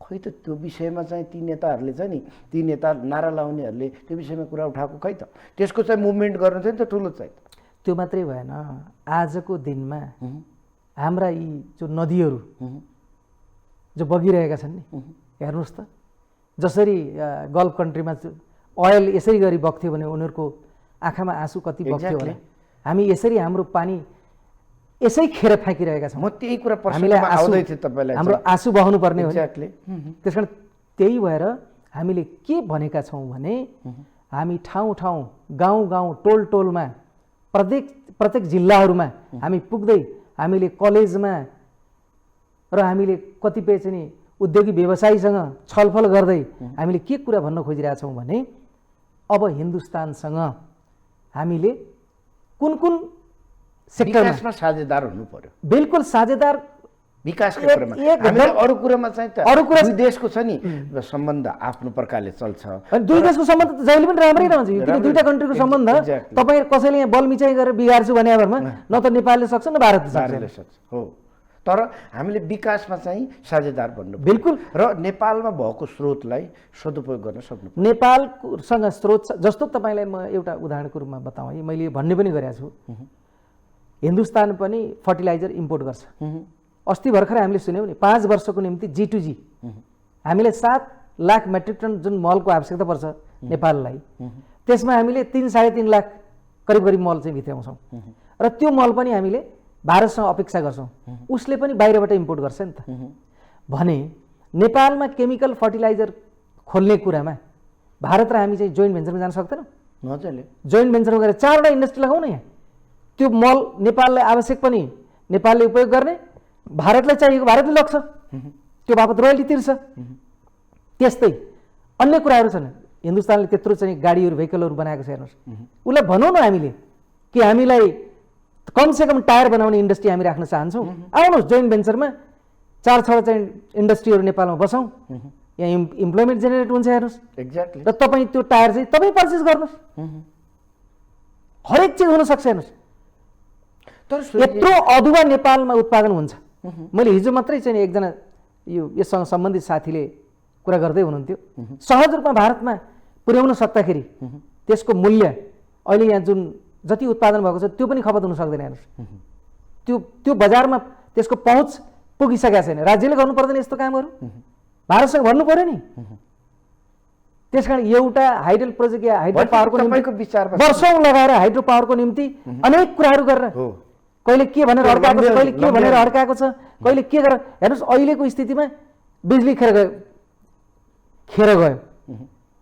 खै त त्यो विषयमा चाहिँ ती नेताहरूले चाहिँ नि ती नेता नारा लाउनेहरूले त्यो विषयमा कुरा उठाएको खै त? त्यसको चाहिँ मुभमेन्ट गर्नु चाहिँ त ठुलो चाहिँ त्यो मात्रै भएन। आजको दिनमा हाम्रा यी जो नदीहरू जो बगिरहेका छन् नि हेर्नुहोस् त, जसरी गल्फ कन्ट्रीमा ओइल यसरी गरी बग्थ्यो भने उनीहरूको आँखामा आँसु कति बग्थ्यो होला। हामी यसरी हाम्रो पानी यसै खेर फ्याँकिरहेका छौँ। म त्यही कुरा आउँदै थियो तपाईँलाई, हाम्रो आँसु बहाउनु पर्ने हो। त्यस कारण त्यही भएर हामीले के भनेका छौँ भने हामी ठाउँ ठाउँ गाउँ गाउँ टोल टोलमा प्रत्येक जिल्लाहरूमा हामी पुग्दै हामीले कलेजमा र हामीले कतिपय चाहिँ उद्योगी व्यवसायीसँग छलफल गर्दै हामीले के कुरा भन्न खोजिरहेछौँ भने अब हिन्दुस्तानसँग हामीले कुन कुन सेक्टरमा साझेदार हुनु पर्यो। बिल्कुल साझेदार विकासको कुरामा हामीले अरू कुरामा चाहिँ अरू कुरा दुई देशको छ नि सम्बन्ध आफ्नो प्रकारले चल्छ। दुई देशको सम्बन्ध त जहिले पनि राम्रै रहन्छ। किन दुईटा कन्ट्रीको सम्बन्ध तपाईँ कसैले यहाँ बल मिचाइ गरेर बिगार्छु भने भरमा न त नेपालले सक्छ न भारतले सक्छ। हो, तर हामीले विकासमा चाहिँ साझेदार बन्नु पर्यो। बिल्कुल। र नेपालमा भएको स्रोतलाई सदुपयोग गर्न सक्नु पर्यो। नेपालसँग स्रोत जस्तो तपाईँलाई म एउटा उदाहरणको रूपमा बताउँ है, मैले भन्ने पनि गरेको छु, हिन्दुस्तान पनि फर्टिलाइजर इम्पोर्ट गर्छ। अस्ति भर्खर हामीले सुन्यौँ नि 5 वर्षको निम्ति G2G हामीले 7 लाख मेट्रिक टन जुन मलको आवश्यकता पर्छ नेपाललाई, त्यसमा हामीले 3-3.5 लाख करिब करिब मल चाहिँ भित्राउँछौँ र त्यो मल पनि हामीले भारतसँग अपेक्षा गर्छौँ, उसले पनि बाहिरबाट इम्पोर्ट गर्छ नि त। भने नेपालमा केमिकल फर्टिलाइजर खोल्ने कुरामा भारत र हामी चाहिँ जोइन्ट भेन्चरमा जान सक्दैनौँ? मजाले जोइन्ट भेन्चरमा गएर 4वटा इन्डस्ट्री लगाउँ न यहाँ। त्यो मल नेपाललाई आवश्यक पनि नेपालले उपयोग गर्ने, भारतलाई चाहिएको भारतले लग्छ, त्यो बापत रोयल्टी तिर्छ। त्यस्तै अन्य कुराहरू छन्। हिन्दुस्तानले त्यत्रो चाहिँ गाडीहरू भेहिकलहरू बनाएको छ, हेर्नुहोस्। उसलाई भनौँ न हामीले कि हामीलाई कमसेकम टायर बनाउने इन्डस्ट्री हामी राख्न चाहन्छौँ, आउनुहोस् जोइन्ट भेन्चरमा 4-6 चाहिँ इन्डस्ट्रीहरू नेपालमा बसाउँ, यहाँ इम्प्लोइमेन्ट जेनेरेट हुन्छ, हेर्नुहोस्। एक्ज्याक्टली। र तपाईँ त्यो टायर चाहिँ तपाईँ पर्चेस गर्नुहोस्, हरेक चिज हुनसक्छ, हेर्नुहोस्। तर यत्रो अदुवा नेपालमा उत्पादन हुन्छ। मैले हिजो मात्रै चाहिँ एकजना यससँग सम्बन्धित साथीले कुरा गर्दै हुनुहुन्थ्यो, सहज रूपमा भारतमा पुर्याउन सक्दाखेरि त्यसको मूल्य अहिले यहाँ जुन जति उत्पादन भएको छ त्यो पनि खपत हुन सक्दैन, हेर्नुहोस्। त्यो बजारमा त्यसको पहुँच पुगिसकेको छैन। राज्यले गर्नु पर्दैन यस्तो कामहरू, भारतसँग भन्नु पर्यो नि। त्यसकारण एउटा हाइडल प्रोजेक्ट या हाइड्रो पावरको निम्ति वर्षौँ लगाएर हाइड्रो पावरको निम्ति अनेक कुराहरू गरेर कहिले के भनेर अड्काएको छ, कहिले के भनेर अड्काएको छ, कहिले के गरेर, हेर्नुहोस् अहिलेको स्थितिमा बिजुली खेर गयो।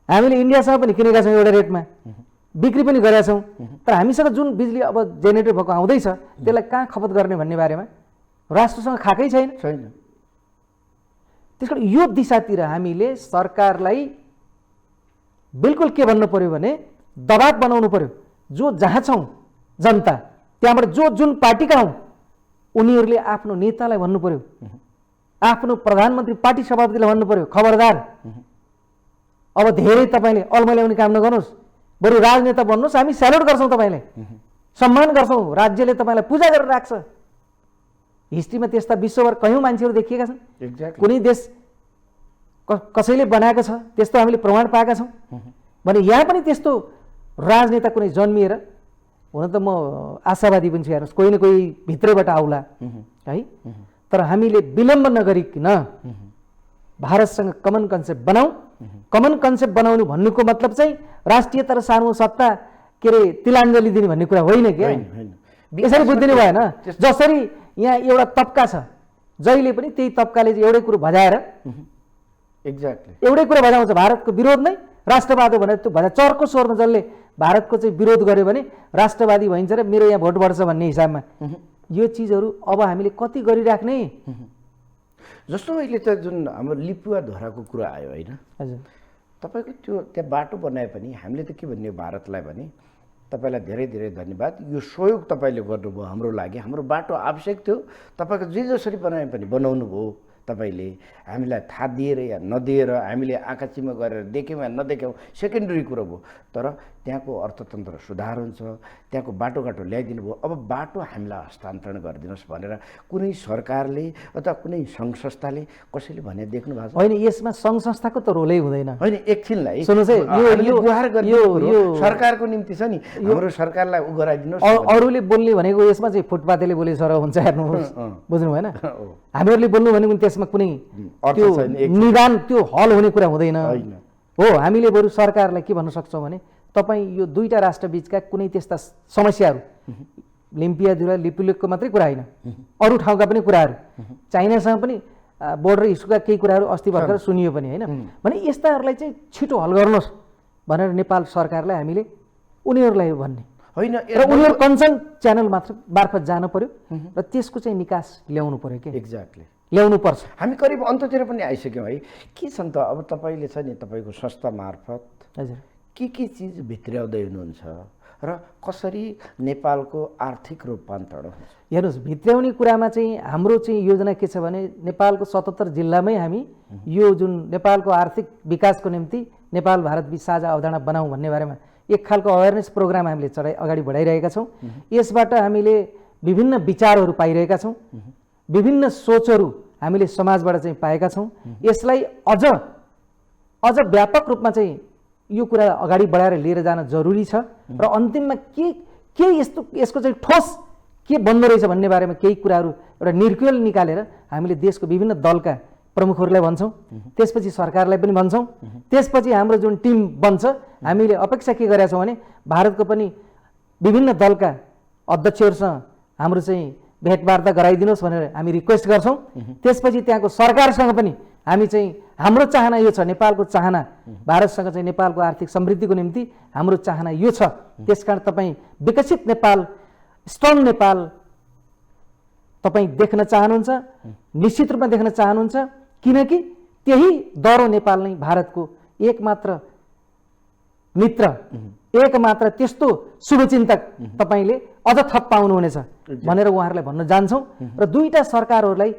हामीले इन्डियासँग पनि किनेका छौँ एउटा रेटमा, बिक्री पनि गरेका छौँ, तर हामीसँग जुन बिजुली अब जेनेरेटर भएको आउँदैछ त्यसलाई कहाँ खपत गर्ने भन्ने बारेमा राष्ट्रसँग खाएकै छैन। त्यसकारण यो दिशातिर हामीले सरकारलाई बिल्कुल के भन्नु पर्यो भने दबाब बनाउनु पर्यो। जो जहाँ छौँ जनता, त्यहाँबाट जो जुन पार्टीका हौँ उनीहरूले आफ्नो नेतालाई भन्नु पर्यो, आफ्नो प्रधानमन्त्री पार्टी सभापतिलाई भन्नु पर्यो, खबरदार अब धेरै तपाईँले अल्मल्याउने काम नगर्नुहोस्, बरु राजनेता बन्नुहोस्, हामी स्यालुट गर्छौँ तपाईँलाई, सम्मान गर्छौँ, राज्यले तपाईँलाई पूजा गरेर राख्छ। हिस्ट्रीमा त्यस्ता विश्वभर कयौँ मान्छेहरू देखिएका छन्। कुनै देश कसैले बनाएको छ त्यस्तो हामीले प्रमाण पाएका छौँ भने यहाँ पनि त्यस्तो राजनेता कुनै जन्मिएर, हुन त म आशावादी पनि छु, हेर्नुहोस् कोही न कोही भित्रैबाट आउला है। तर हामीले विलम्ब नगरिकन भारतसँग कमन कन्सेप्ट बनाऊ। कमन कन्सेप्ट बनाउनु भन्नुको मतलब चाहिँ राष्ट्रियता र सार्वसत्ता के अरे तिलाञ्जली दिने भन्ने कुरा होइन क्या। यसरी बुझिदिनु भएन। जसरी यहाँ एउटा तबका छ, जहिले पनि त्यही तबकाले चाहिँ एउटै कुरो भजाएर एउटै कुरा भजाउँछ, भारतको विरोध नै राष्ट्रवाद हो भनेर त्यो भजा चर्को स्वरमा जसले भारतको चाहिँ विरोध गर्यो भने राष्ट्रवादी भइन्छ र मेरो यहाँ भोट बढ्छ भन्ने हिसाबमा यो चिजहरू अब हामीले कति गरिराख्ने। जस्तो अहिले त जुन हाम्रो लिपुवा धोराको कुरा आयो होइन, हजुर तपाईँको त्यो त्यहाँ बाटो बनाए पनि हामीले त के भन्ने भारतलाई भने तपाईँलाई धेरै धेरै धन्यवाद, यो सहयोग तपाईँले गर्नुभयो हाम्रो लागि, हाम्रो बाटो आवश्यक थियो, तपाईँको जे जसरी बनाए पनि बनाउनु भयो तपाईँले, हामीलाई थाहा दिएर या नदिएर, हामीले आँखा चिम्मा गरेर देख्यौँ या नदेख्यौँ सेकेन्डरी कुरो भयो, तर त्यहाँको अर्थतन्त्र सुधार हुन्छ, त्यहाँको बाटोघाटो ल्याइदिनु भयो। अब बाटो हामीलाई हस्तान्तरण गरिदिनुहोस् भनेर कुनै सरकारले अथवा कुनै सङ्घ संस्थाले कसैले भने देख्नु भएको छ? होइन, यसमा सङ्घ संस्थाको त रोलै हुँदैन। होइन, एकछिनलाई सुन्नुहोस् है, यो गुहार गर्ने सरकारको निम्ति छ नि, हाम्रो सरकारलाई उ गराइदिनुहोस्। अरूले बोल्ने भनेको यसमा चाहिँ फुटपाथीले बोले सर हुन्छ, हेर्नुहोस्, बुझ्नु भएन? हामीहरूले बोल्नु भनेको त्यसमा कुनै त्यो निदान त्यो हल हुने कुरा हुँदैन हो। हामीले बरु सरकारलाई के भन्न सक्छौँ भने तपाईँ यो दुईटा राष्ट्रबीचका कुनै त्यस्ता समस्याहरू, लिम्पियाधुरा लिपुलेकको मात्रै कुरा होइन, अरू ठाउँका पनि कुराहरू, चाइनासँग पनि बोर्डर इस्युका केही कुराहरू अस्ति भर्खर सुनियो पनि होइन, भने यस्ताहरूलाई चाहिँ छिटो हल गर्नुहोस् भनेर नेपाल सरकारलाई हामीले उनीहरूलाई भन्ने होइन, र उनीहरू कन्सर्न च्यानल मार्फत जानु पर्यो र त्यसको चाहिँ निकास ल्याउनु पर्यो क्या। एक्ज्याक्टली, ल्याउनु पर्छ। हामी करिब अन्ततिर पनि आइसक्यौँ है। के छ नि त अब तपाईँले छ नि तपाईँको संस्था मार्फत हजुर के चिज भित्र्याउँदै हुनुहुन्छ र कसरी नेपालको आर्थिक रूपान्तरण हुन्छ? हेर्नुहोस्, भित्र्याउने कुरामा चाहिँ हाम्रो चाहिँ योजना के छ भने नेपालको 77 जिल्लामै हामी यो जुन नेपालको आर्थिक विकासको निम्ति नेपाल भारत बीच साझा अवधारणा बनाऊ भन्ने बारेमा एक खालको अवेरनेस प्रोग्राम हामीले अगाडि बढाइरहेका छौँ। यसबाट हामीले विभिन्न विचारहरू पाइरहेका छौँ, विभिन्न सोचहरू हामीले समाजबाट चाहिँ पाएका छौँ। यसलाई अझ व्यापक रूपमा चाहिँ यो कुरा अगाडि बढाएर लिएर जान जरुरी छ र अन्तिममा के यसको चाहिँ ठोस के बन्द रहेछ भन्ने बारेमा केही कुराहरू एउटा निर्क्युल निकालेर हामीले देशको विभिन्न दलका प्रमुखहरूलाई भन्छौँ, त्यसपछि सरकारलाई पनि भन्छौँ, त्यसपछि हाम्रो जुन टिम बन्छ हामीले अपेक्षा के गरेका छौँ भने भारतको पनि विभिन्न दलका अध्यक्षहरूसँग हाम्रो चाहिँ भेटवार्ता गराइदिनुहोस् भनेर हामी रिक्वेस्ट गर्छौँ। त्यसपछि त्यहाँको सरकारसँग पनि हामी चाहिँ हाम्रो चाहना यो छ, नेपालको चाहना भारतसँग चाहिँ नेपालको आर्थिक समृद्धिको निम्ति हाम्रो चाहना यो छ। त्यसकारण तपाईँ विकसित नेपाल, स्ट्रङ नेपाल तपाईँ देख्न चाहनुहुन्छ, निश्चित रूपमा देख्न चाहनुहुन्छ, किनकि त्यही दह्रो नेपाल नै भारतको एकमात्र मित्र, एकमात्र त्यस्तो शुभचिन्तक तपाईँले अझ थप पाउनुहुनेछ भनेर उहाँहरूलाई भन्न जान्छौँ। र दुईटा सरकारहरूलाई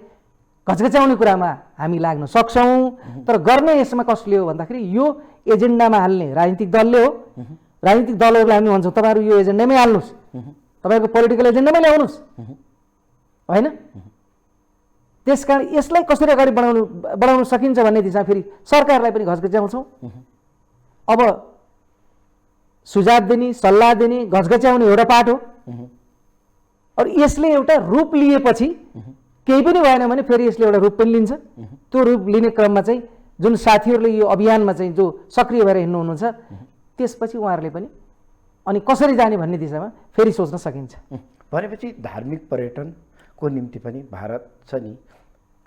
घचघच्याउने कुरामा हामी लाग्न सक्छौँ, तर गर्ने यसमा कसले हो भन्दाखेरि यो एजेन्डामा हाल्ने राजनीतिक दलले हो। राजनीतिक दलहरूलाई हामी भन्छौँ तपाईँहरू यो एजेन्डामै हाल्नुहोस्, तपाईँको पोलिटिकल एजेन्डामै ल्याउनुहोस्, होइन? त्यसकारण यसलाई कसरी अगाडि बढाउन सकिन्छ भन्ने दिशामा फेरि सरकारलाई पनि घचघच्याउँछौँ। अब सुझाव दिने, सल्लाह दिने, घचघच्याउने एउटा पाठ हो। और यसले एउटा रूप लिएपछि केही पनि भएन भने फेरि यसले एउटा रूप पनि लिन्छ। त्यो रूप लिने क्रममा चाहिँ जुन साथीहरूले यो अभियानमा चाहिँ जो सक्रिय भएर हिँड्नु हुनुहुन्छ, त्यसपछि उहाँहरूले पनि अनि कसरी जाने भन्ने दिशामा फेरि सोच्न सकिन्छ। भनेपछि धार्मिक पर्यटनको निम्ति पनि भारत छ नि,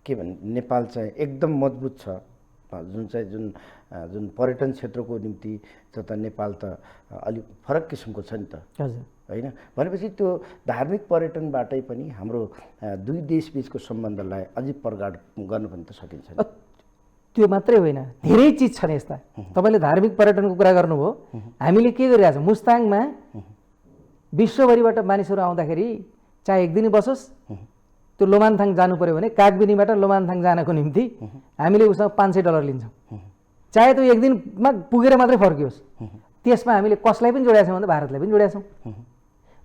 के भन् नेपाल चाहिँ एकदम मजबुत छ। जुन पर्यटन क्षेत्रको निम्ति त नेपाल त अलिक फरक किसिमको छ नि त, होइन? भनेपछि त्यो धार्मिक पर्यटनबाटै पनि हाम्रो दुई देशबीचको सम्बन्धलाई अझै प्रगाढ गर्न पनि त सकिन्छ। त्यो मात्रै होइन, धेरै चिज छन् यस्ता। तपाईँले धार्मिक पर्यटनको कुरा गर्नुभयो, हामीले के गरिरहेछौँ मुस्ताङमा विश्वभरिबाट मानिसहरू आउँदाखेरि चाहे एक दिन बसोस्, त्यो लोमानथाङ जानु पर्यो भने कागबिनीबाट लोमानथाङ जानको निम्ति हामीले उसँग $500 लिन्छौँ, चाहे त्यो एक दिनमा पुगेर मात्रै फर्कियोस्। त्यसमा हामीले कसलाई पनि जोडेका छौँ भन्दा भारतलाई पनि जोडेका छौँ।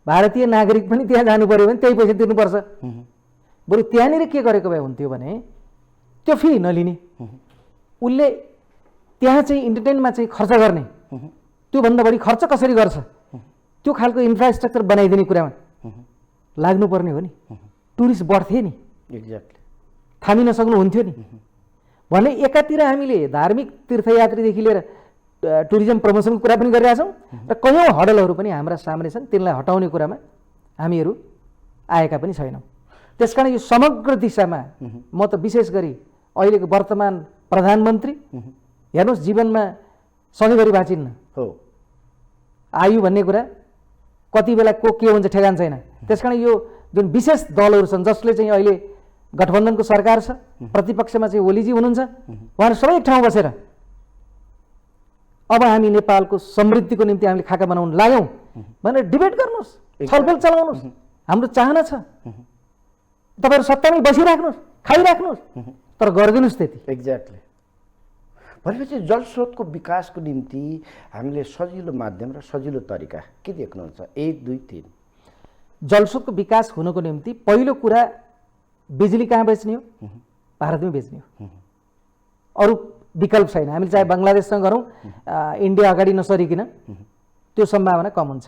भारतीय नागरिक पनि त्यहाँ जानु पर्यो भने त्यही पैसा तिर्नुपर्छ। बरु त्यहाँनिर के गरेको भए हुन्थ्यो भने त्यो फी नलिने, उसले त्यहाँ चाहिँ इन्टरटेनमा चाहिँ खर्च गर्ने, त्योभन्दा बढी खर्च कसरी गर्छ त्यो खालको इन्फ्रास्ट्रक्चर बनाइदिने कुरामा लाग्नुपर्ने हो नि। टुरिस्ट बढ्थे नि, एक्ज्याक्टली थामिन सक्नुहुन्थ्यो नि। भने एकातिर हामीले धार्मिक तीर्थयात्रीदेखि लिएर टुरिज्म प्रमोसनको कुरा पनि गरिरहेछौँ र कयौँ हडलहरू पनि हाम्रा सामने छन्, तिनलाई हटाउने कुरामा हामीहरू आएका पनि छैनौँ। त्यसकारण यो समग्र दिशामा म त विशेष गरी अहिलेको वर्तमान प्रधानमन्त्री हेर्नुहोस्, जीवनमा सधैँभरि बाँचिन्न हो, आयु भन्ने कुरा कति बेला को के हुन्छ ठेगान छैन। त्यसकारण यो जुन विशेष दलहरू छन् जसले चाहिँ अहिले गठबन्धनको सरकार छ, प्रतिपक्षमा चाहिँ ओलीजी हुनुहुन्छ, उहाँहरू सबै एक ठाउँ बसेर अब हामी नेपालको समृद्धिको निम्ति हामीले खाका बनाउन लाग्यौँ भनेर डिबेट गर्नुहोस्, छलफल चलाउनुहोस्। हाम्रो चाहना छ तपाईँहरू सत्तामै बसिराख्नुहोस्, खाइराख्नुहोस्, तर गरिदिनुहोस् त्यति। एक्ज्याक्टली। भनेपछि जलस्रोतको विकासको निम्ति हामीले सजिलो माध्यम र सजिलो तरिका के देख्नुहुन्छ? 1, 2, 3। जलस्रोतको विकास हुनको निम्ति पहिलो कुरा बिजुली कहाँ बेच्ने हो? भारतमै बेच्ने हो, अरू विकल्प छैन। हामीले चाहे बङ्गलादेशसँग गरौँ, इन्डिया अगाडि नसरिकन त्यो सम्भावना कम हुन्छ।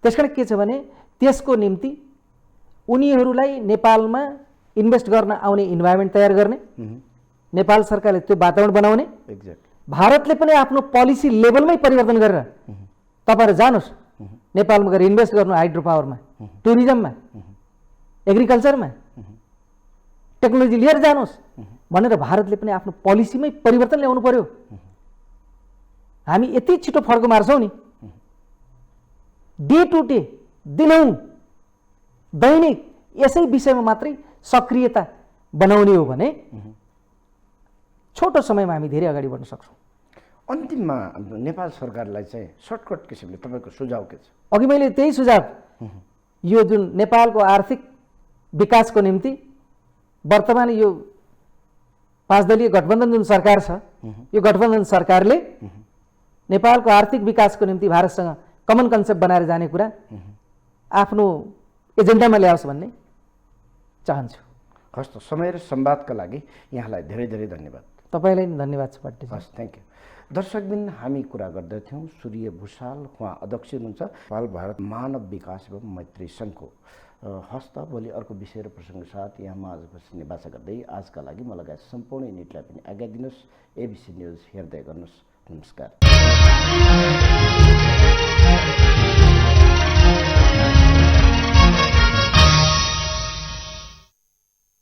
त्यसकारण के छ भने त्यसको निम्ति उनीहरूलाई नेपालमा इन्भेस्ट गर्न आउने इन्भाइरोमेन्ट तयार गर्ने, नेपाल सरकारले त्यो वातावरण बनाउने। भारतले पनि आफ्नो पोलिसी लेभलमै परिवर्तन गरेर तपाईँहरू जानुहोस् नेपालमा गएर इन्भेस्ट गर्नु, हाइड्रो पावरमा, टुरिज्ममा, एग्रिकल्चरमा टेक्नोलोजी लिएर जानुहोस् भनेर भारतले पनि आफ्नो पोलिसीमै परिवर्तन ल्याउनु पर्यो। हामी यति छिटो फर्को मार्छौँ नि, डे टु डे, दिनौँ दैनिक यसै विषयमा मात्रै सक्रियता बनाउने हो भने छोटो समयमा हामी धेरै अगाडि बढ्न सक्छौँ। अन्तिममा नेपाल सरकारलाई चाहिँ सर्टकट किसिमले तपाईँको सुझाव के छ? अघि मैले त्यही सुझाव, यो जुन नेपालको आर्थिक विकासको निम्ति वर्तमान यो 5 दलीय गठबन्धन जुन सरकार छ, यो गठबन्धन सरकारले नेपालको आर्थिक विकासको निम्ति भारतसँग कमन कन्सेप्ट बनाएर जाने कुरा आफ्नो एजेन्डामा ल्याओस् भन्ने चाहन्छु। हस् त, समय र संवादका लागि यहाँलाई धेरै धेरै धन्यवाद। तपाईँलाई नि धन्यवाद छ पार्टी। हस्, थ्याङ्क यू। दर्शकबिन, हामी कुरा गर्दैथ्यौँ सूर्य भूषाल, उहाँ अध्यक्ष हुनुहुन्छ नेपाल भारत मानव विकास एवं मैत्री सङ्घको। हस् त, भोलि अर्को विषय र प्रसङ्ग साथ यहाँमा आज बस्ने बाचा गर्दै आजका लागि म लगायत सम्पूर्ण युनिटलाई पनि आज्ञा दिनुहोस्। एबिसी न्युज हेर्दै गर्नुहोस्। नमस्कार।